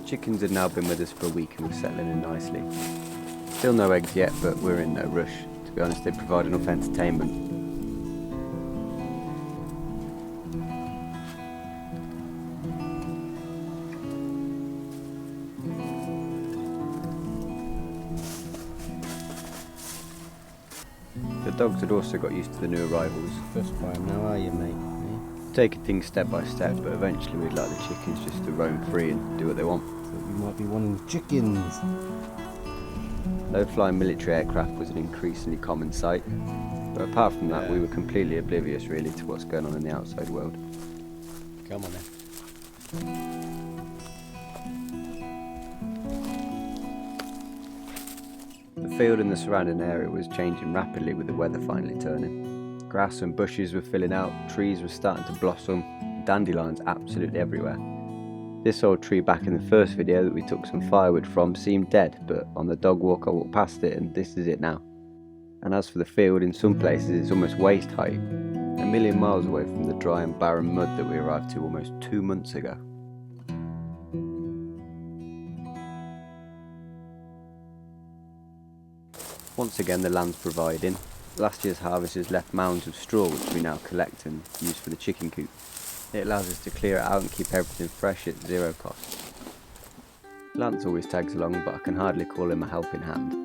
Chickens had now been with us for a week and were settling in nicely. Still no eggs yet, but we're in no rush. To be honest, they provide enough entertainment. The dogs had also got used to the new arrivals. First time now, are you, mate? Taking things step by step, but eventually we'd like the chickens just to roam free and do what they want. Thought you might be wanting chickens. Low-flying military aircraft was an increasingly common sight, but apart from that, we were completely oblivious really to what's going on in the outside world. Come on then. The field and the surrounding area was changing rapidly with the weather finally turning. Grass and bushes were filling out, trees were starting to blossom, dandelions absolutely everywhere. This old tree back in the first video that we took some firewood from seemed dead, but on the dog walk I walked past it and this is it now. And as for the field, in some places it's almost waist height, a million miles away from the dry and barren mud that we arrived to almost 2 months ago. Once again the land's providing. Last year's harvest has left mounds of straw which we now collect and use for the chicken coop. It allows us to clear it out and keep everything fresh at zero cost. Lance always tags along, but I can hardly call him a helping hand.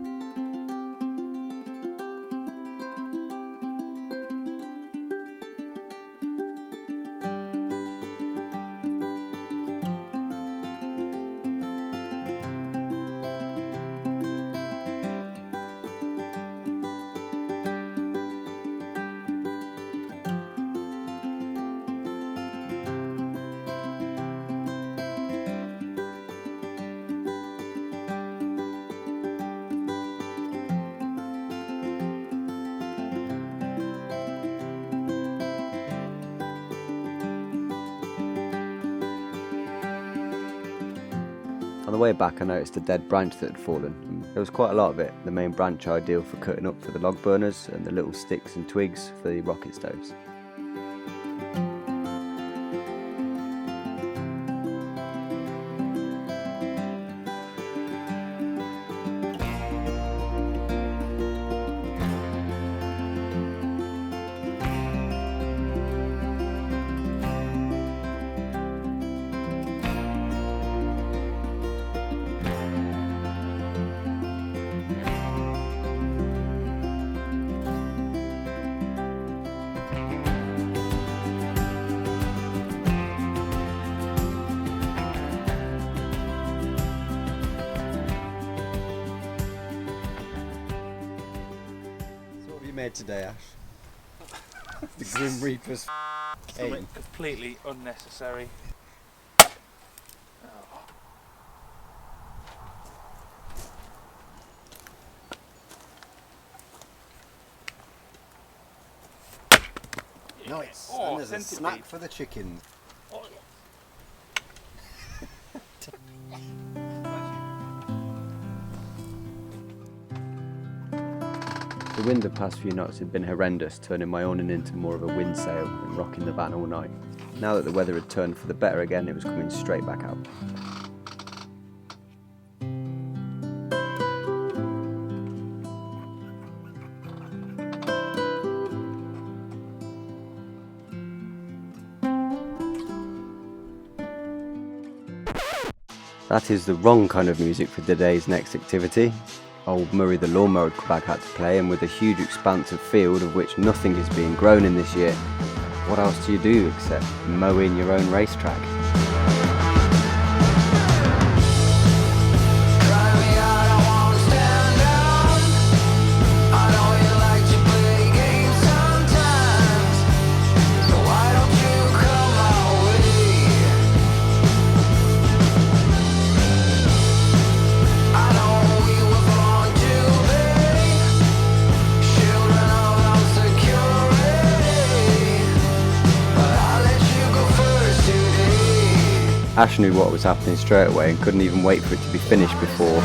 On the way back I noticed a dead branch that had fallen. There was quite a lot of it, the main branch ideal for cutting up for the log burners and the little sticks and twigs for the rocket stoves. Made today, Ash. The Grim Reaper's Something completely unnecessary. Nice. Oh, and there's a centipede. snack for the chickens. Oh, The wind the past few nights had been horrendous, turning my awning into more of a wind sail and rocking the van all night. Now that the weather had turned for the better again, it was coming straight back out. That is the wrong kind of music for today's next activity. Old Murray the lawnmower had come back out to play, and with a huge expanse of field of which nothing is being grown in this year, what else do you do except mow in your own racetrack? Ash knew what was happening straight away and couldn't even wait for it to be finished before.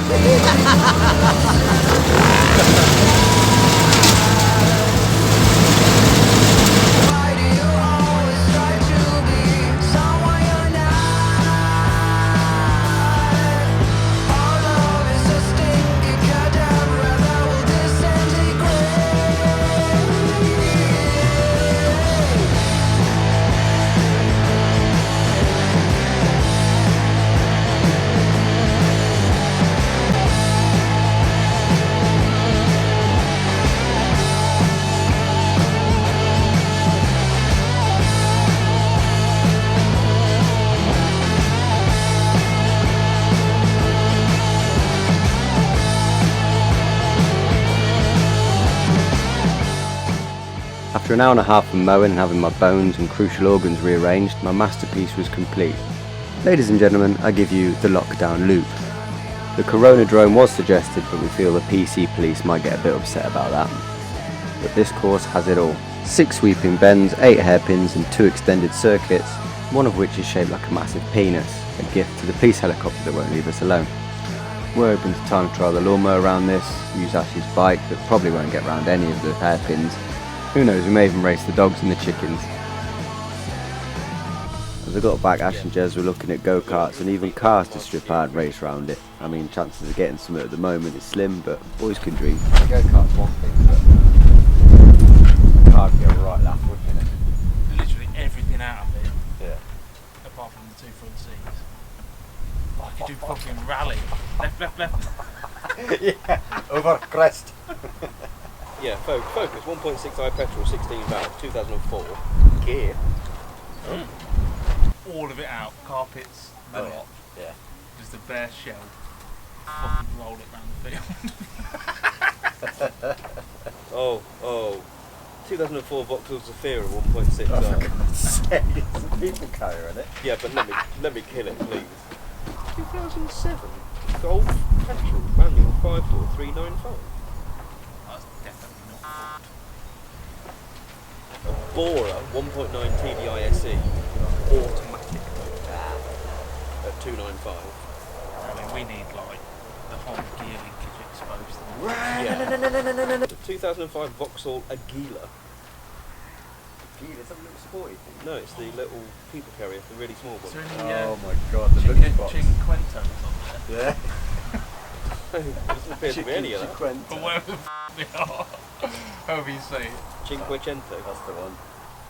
After an hour and a half of mowing and having my bones and crucial organs rearranged, my masterpiece was complete. Ladies and gentlemen, I give you the lockdown loop. The Corona drone was suggested, but we feel the PC police might get a bit upset about that. But this course has it all. 6 sweeping bends, 8 hairpins and 2 extended circuits, one of which is shaped like a massive penis, a gift to the police helicopter that won't leave us alone. We're hoping to time trial the lawnmower around this, use Ash's bike that probably won't get round any of the hairpins. Who knows, we may even race the dogs and the chickens. As I got back, Ash and Jez were looking at go-karts and even cars to strip out and race round it. I mean, chances of getting some at the moment is slim, but boys can dream. Go-kart's one thing, but car would be a right laugh, wouldn't it? Literally everything out of it, Yeah. apart from the 2 front seats. Oh, I could do fucking rally. Left. Yeah, over crest. Yeah, Focus, 1.6i petrol, 16 valve, 2004. Gear. All of it out, carpets, the lot. Yeah. Just a bare shell. Fucking roll it round the field. Oh. 2004 Vauxhall Zafira, 1.6i. Oh, for God's sake, it's a people carrier, isn't it? Yeah, but let me kill it, please. 2007 Golf petrol, manual, 5-door, 395. That's definitely not A Bora 1.9 TDI SE, automatic, at 295. I mean, we need like the whole gear linkage exposed. Yeah. 2005 Vauxhall Aguila. It's a little sporty thing. No, it's the little people carrier, the really small Is one. there any Oh my God, the lunchbox. Cinquentos on there? Yeah. There doesn't appear to be any of that. Or whatever the they are. However you say it. Cinquecento. That's the one.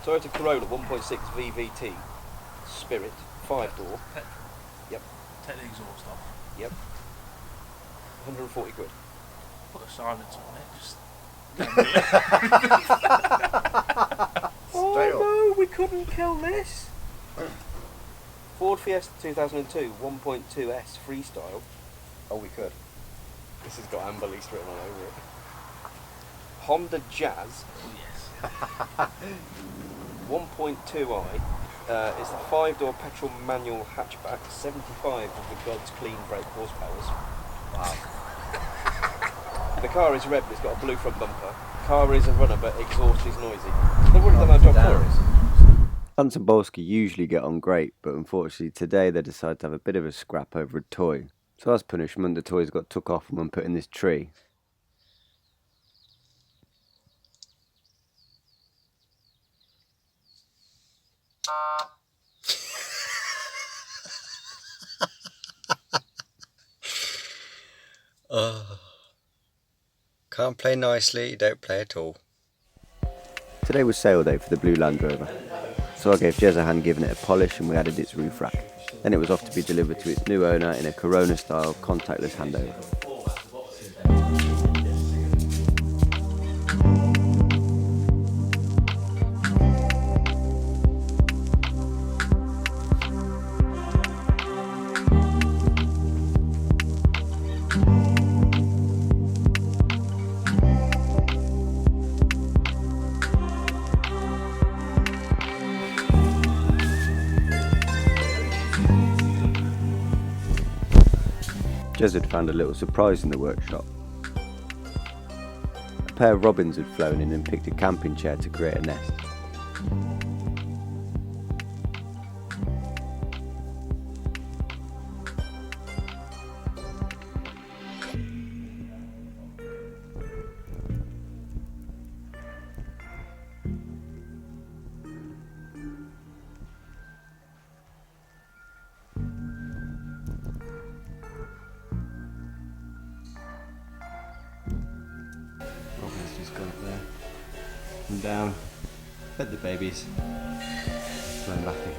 Toyota Corolla 1.6 VVT, Spirit, 5-door. Petrol. Yep. Take the exhaust off. Yep. 140 quid. Put a silence on it. Just. Straight up. No, we couldn't kill this. Ford Fiesta 2002 1.2S Freestyle. Oh, we could. This has got Am-Bol-East written all over it. Honda Jazz Oh, yes. 1.2i. It's a 5-door petrol manual hatchback, 75 of the God's clean brake horsepowers. Wow. The car is red, but it's got a blue front bumper. Car is a runner, but exhaust is noisy. They've already done our job for us. Hunt and Bolski usually get on great, but unfortunately today they decided to have a bit of a scrap over a toy. So as punishment, the toys got took off and put in this tree. Can't play nicely, don't play at all. Today was sale day for the blue Land Rover, so I gave Jez a hand giving it a polish and we added its roof rack. Then it was off to be delivered to its new owner in a Corona style contactless handover. Jez had found a little surprise in the workshop. A pair of robins had flown in and picked a camping chair to create a nest. Robin's just gone up there and down, fed the babies, flown back in.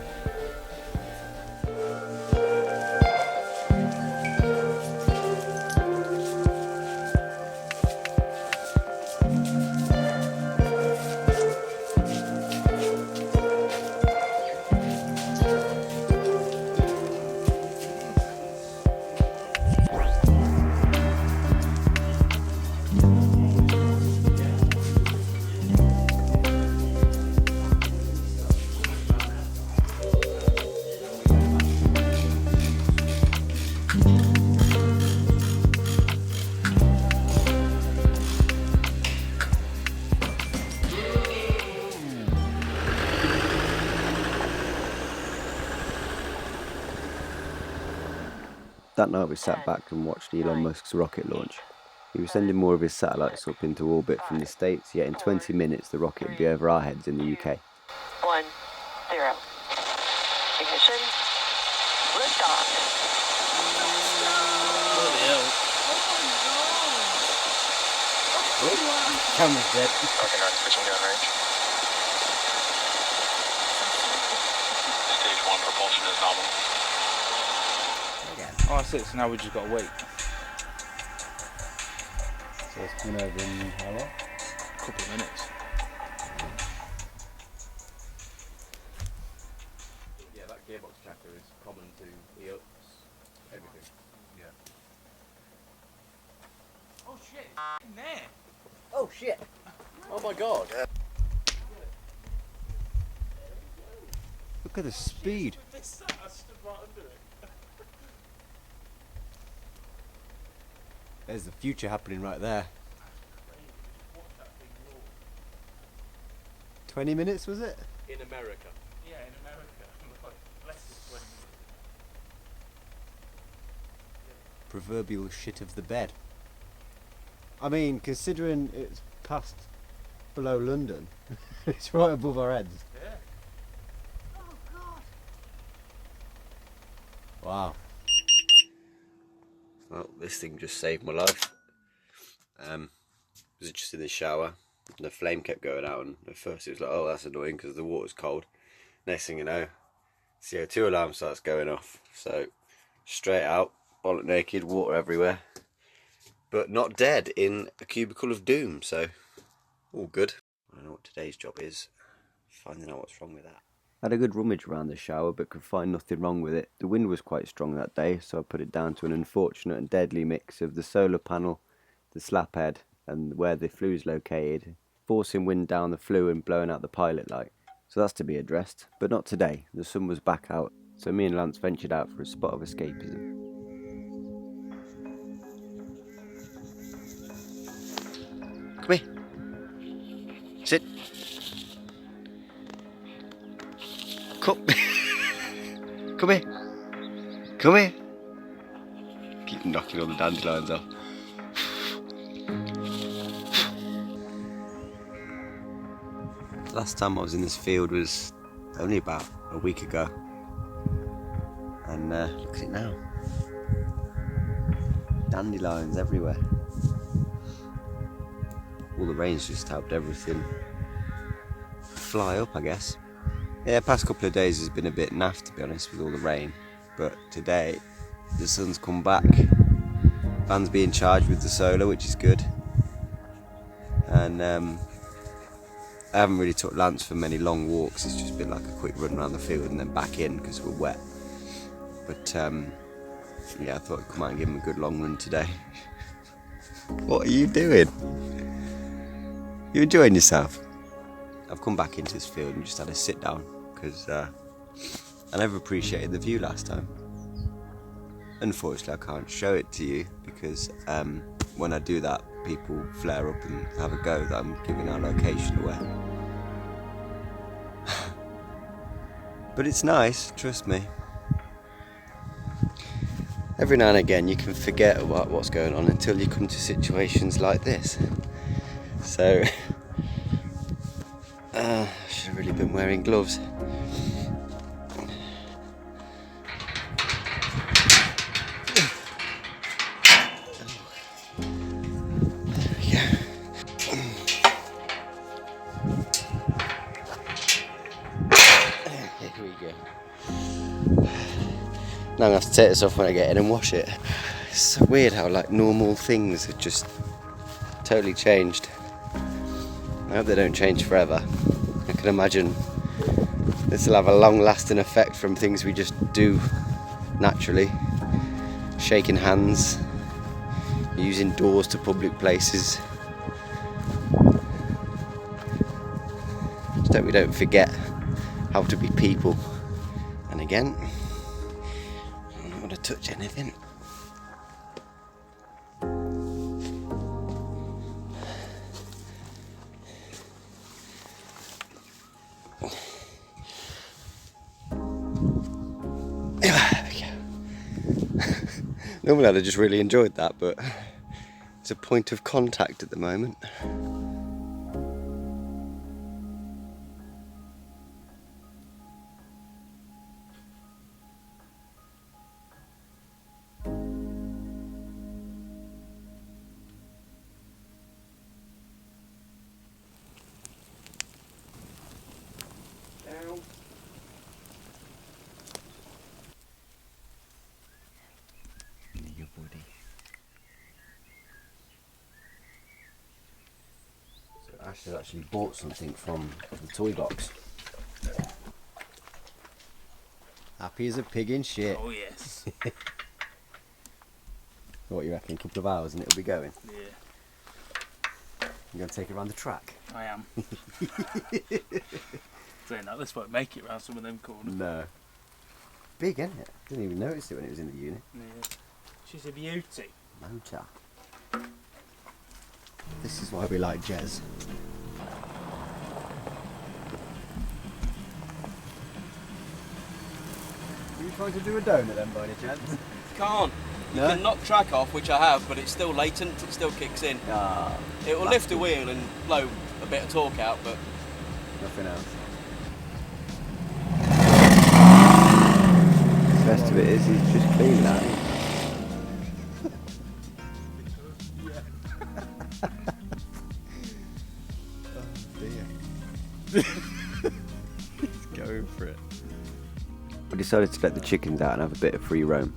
That night we sat back and watched Elon Musk's rocket launch. He was sending more of his satellites up into orbit from the States, yet in 20 minutes the rocket would be over our heads in the UK. 1, 0. Ignition. Liftoff. Bloody hell. Camera's dead. Falcon 9 switching down range. Stage 1 propulsion is nominal. Oh, that's it. So now we just got to wait. So it's coming over in how long? A couple of minutes. Yeah, that gearbox tracker is common to EOPs, everything. Yeah. Oh shit! In there. Oh shit! Oh my god! Look at the speed. I stood right under it. There's the future happening right there. 20 minutes was it? In America. Yeah, in America. Less than 20 minutes. Proverbial shit of the bed. I mean, considering it's past below London, it's right above our heads. Yeah. Wow. Well, this thing just saved my life. I was just in the shower, and the flame kept going out, and at first it was like, oh, that's annoying because the water's cold. Next thing you know, CO2 alarm starts going off. So, straight out, bollock naked, water everywhere. But not dead in a cubicle of doom, so all good. I don't know what today's job is, finding out what's wrong with that. I had a good rummage around the shower but could find nothing wrong with it. The wind was quite strong that day, so I put it down to an unfortunate and deadly mix of the solar panel, the slap head and where the flue's located, forcing wind down the flue and blowing out the pilot light. So that's to be addressed, but not today. The sun was back out, so me and Lance ventured out for a spot of escapism. Come here. Sit. Come. Come here. Come here. Keep knocking all the dandelions off. Last time I was in this field was only about a week ago. And look at it now. Dandelions everywhere. All the rain's just helped everything fly up, I guess. Yeah, past couple of days has been a bit naff, to be honest, with all the rain. But today, the sun's come back. Van's being charged with the solar, which is good. And I haven't really took Lance for many long walks. It's just been like a quick run around the field and then back in because we're wet. But yeah, I thought I'd come out and give him a good long run today. What are you doing? You enjoying yourself? I've come back into this field and just had a sit down because I never appreciated the view last time. Unfortunately, I can't show it to you because when I do that, people flare up and have a go that I'm giving our location away. But it's nice, trust me. Every now and again you can forget about what's going on until you come to situations like this. So, I should have really been wearing gloves. Here we go. Now I'm going to have to take this off when I get in and wash it. It's so weird how like normal things have just totally changed. I hope they don't change forever. I can imagine this will have a long lasting effect from things we just do naturally. Shaking hands, using doors to public places. Just hope we don't forget how to be people. And again, I don't want to touch anything. There we go. Normally I'd have just really enjoyed that, but it's a point of contact at the moment. Ash has actually bought something from the toy box. Happy as a pig in shit. Oh yes. What you reckon? A couple of hours and it'll be going. Yeah, You're going to take it around the track? I am. Saying that, this won't make it round some of them corners. No. Big, isn't it? Didn't even notice it when it was in the unit. Yeah. She's a beauty. Motor. This is why we like Jez. Are you trying to do a donut then by any chance? Can't. You No? can knock track off, which I have, but it's still latent, it still kicks in. Ah, It will lift a wheel and blow a bit of torque out, but nothing else. The best of it is he's just cleaned that. He's going for it. We decided to let the chickens out and have a bit of free roam.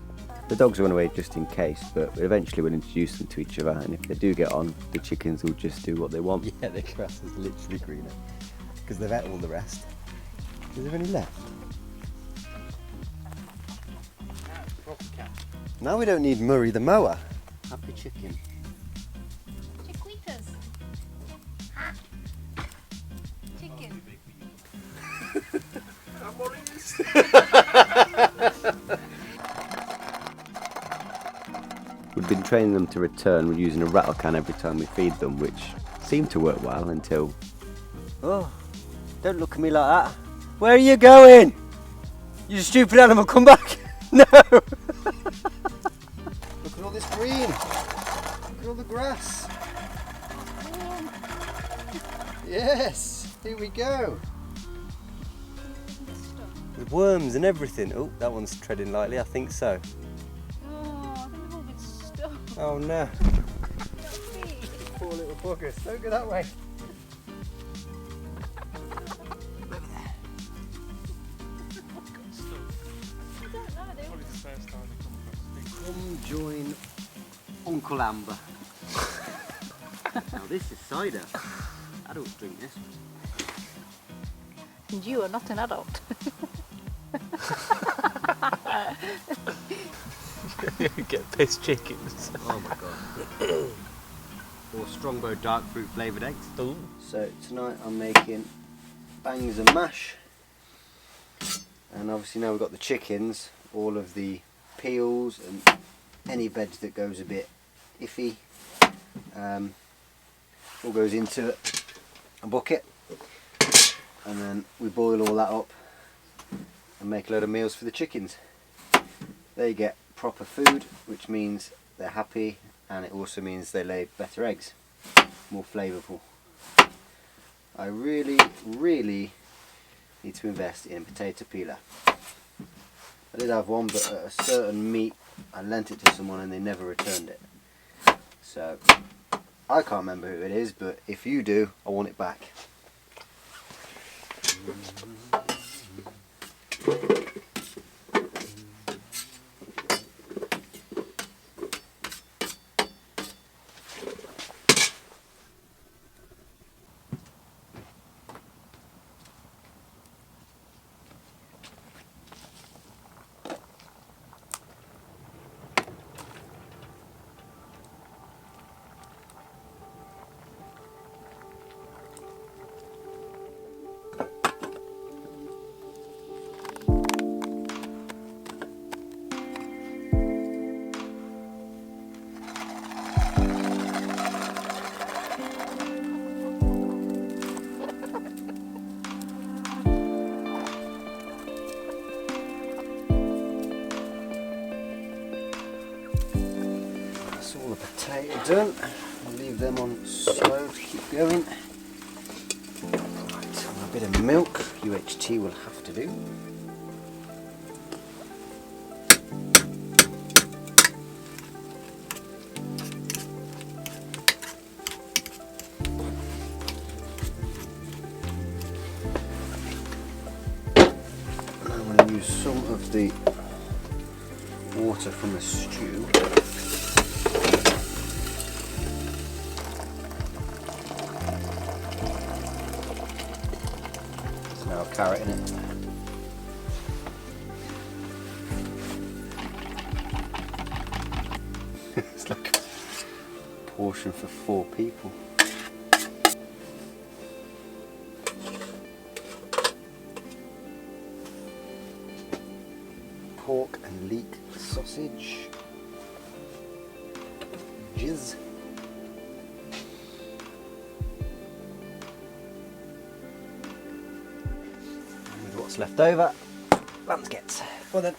The dogs went away just in case, but eventually we'll introduce them to each other, and if they do get on, the chickens will just do what they want. Yeah, the grass is literally greener. Because they've ate all the rest. Is there any left? Proper cat. Now we don't need Murray the mower. Happy chicken. Chiquitas. Ha. Chicken. We've been training them to return with using a rattle can every time we feed them, which seemed to work well until... Oh, don't look at me like that. Where are you going? You stupid animal, come back. No. Look at all this green. Look at all the grass. Yes, here we go. With worms and everything. Oh, that one's treading lightly, I think so. Oh, I think we've all been stuck. Oh no. Poor little buggers. Don't go that way. I don't know, they Probably the first time they come across. Come join Uncle Amber. Now this is cider. Adults drink this. And you are not an adult. Get pissed chickens. Oh my god. Or Strongbow dark fruit flavoured eggs. Ooh. So tonight I'm making bangs and mash. And obviously now we've got the chickens, all of the peels and any veg that goes a bit iffy all goes into a bucket, and then we boil all that up and make a load of meals for the chickens. They get proper food, which means they're happy, and it also means they lay better eggs, more flavourful. I really need to invest in a potato peeler. I did have one, but at a certain meet I lent it to someone and they never returned it. So I can't remember who it is, but if you do, I want it back. potato done. We'll leave them on slow to keep going. Right, a bit of milk, UHT will have to do. I'm going to use some of the water from the stew. There's now a carrot in it. It's like a portion for 4 people. Pork and leek sausage. Jizz. And with what's left over, Lance gets. Well then.